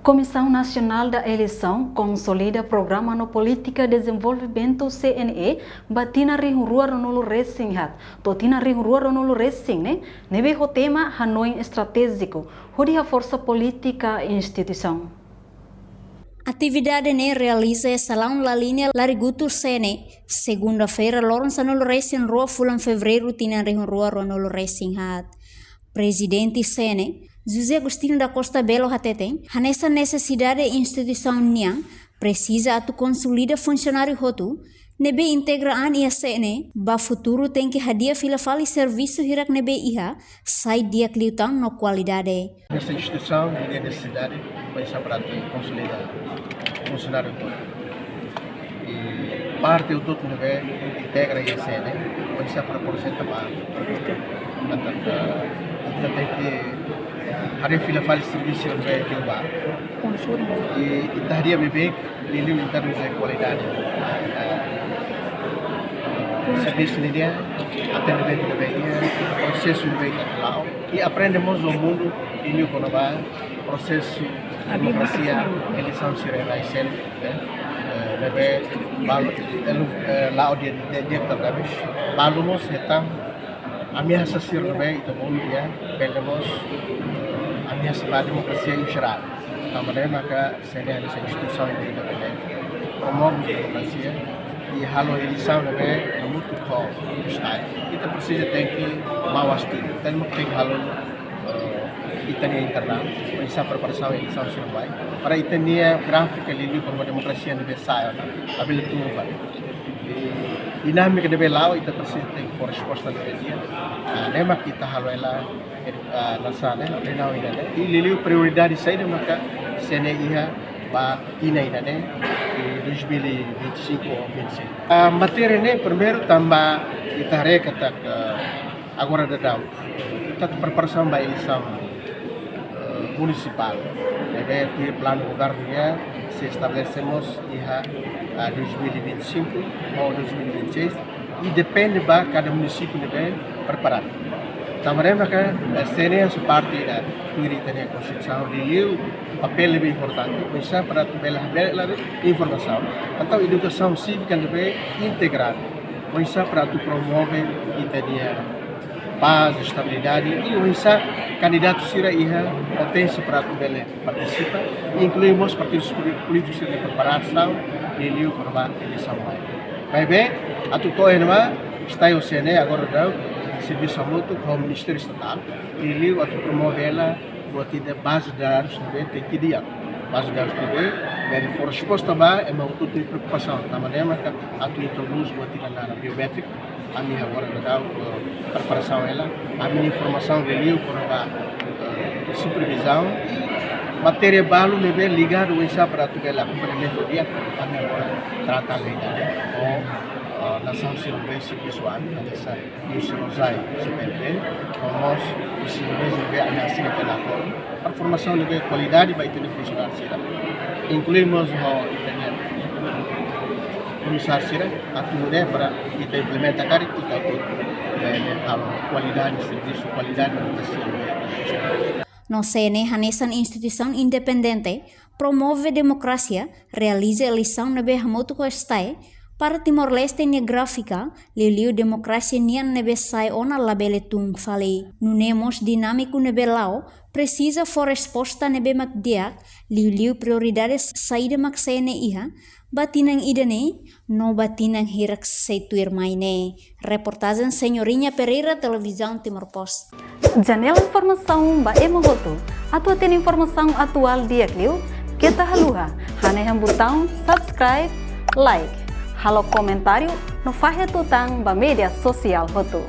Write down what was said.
Comissão Nacional da Eleição consolida programa no Política de Desenvolvimento CNE batina rua ronolo resinhat. Totina rua ronolo resing né? Nebe o tema Hanoi estratégico. Hodi a força política e instituição. Atividade ne realiza salão la linha Larigutur Sene. Segunda-feira, Lawrence Anolo Racing Rua Fulan Fevereiro tina rua ronolo Racing hat. Presidente Sene José Agostinho da Costa Belo Hateten, nessa necessidade instituição niang precisa atu consolida funcionário hotu, nebe integra an ia sene, ba futuro tem que hadia fila fali serviço hirak nebe iha, sai dia kliutang no qualidade. Nessa instituição tem necessidade para consolidar funcionário hotu. E parte do todo nebe integra ia sene, vai para porcenta para tem que hari fila fali serviço no meio do bar e estaria bem lírio em termos de qualidade serviço de dia atendimento de bem processo de bem lá e aprendemos o mundo lírio quando vai processo democracia eleição se realiza bebe balu lá o dia trabalhamos balumos então ameaça ser bem itu mundo ya belemos ameaça a democracia em geral. Também maka sene essa instituição independente promove a democracia e halo eleição é muito bom está. Kita precisa tem que mawas tudo. Temos que halo itania internal, bisa preparação eleição serupai. Para itania gráfica lili como democracia universal, abil itu mufat. Dinamika de belau itu precisa ter resposta do dia. Nema kita halo ela nasane renau ina e liliu prioridade saída maka sene iha ba ina ina ne 2025 ou 26. Matéria ne primeiro tamba kita rekata agora da dau. Kita preparação ba eleição municipal. Deve ter plano governo se estabelecemos iha 2025 ou 2026 e depende ba cada município deve preparar. Também maka sene yang seperti da Constituição de papel lebih importante bisa para belah informação atau educação cívica lebih integral bisa para promover itania paz, estabilidade e bisa candidato sira iha potensi para bela participa incluímos partidos políticos de preparação de liu para eleição vai bem atu to enma está o sene agora dá serviço mútuo com o Ministério Estatal e waktu promovela buat tidak base de dados tem que dia base de dados também dari for resposta ba é uma outra preocupação também maka atu introduz buat tidak nada biométrico a minha agora da preparação ela a minha informação de liu para supervisão matéria balo lebe ligado a para tu bela complemento dia a minha agora trata ainda nação silvestre visual nessa usurosai CPP nós precisamos ver a nação pela a formação de qualidade vai ter funcionar será incluímos o internet começar será a tudo para kita implementar cara e tal a qualidade de serviço qualidade de educação. No CNE, hanesan instituição independente promove democracia, realiza eleição nebe hamotu ko estai para Timor-Leste nia gráfica, liliu democracia nian nebe sai ona labele tung fale. Nunemos dinâmico nebe lao, precisa for resposta nebe makdiak, liliu prioridades saída mak sene iha, batinang idane, no batinang hirak seituir maine. Reportagem Senhorinha Pereira, Televisão Timor Post. Janela informação ba emogoto. Atu tem informação atual dia kliu, kita haluha, haneham botão subscribe, like. Halo comentário no Fahia Tutang ba media sosial hotu.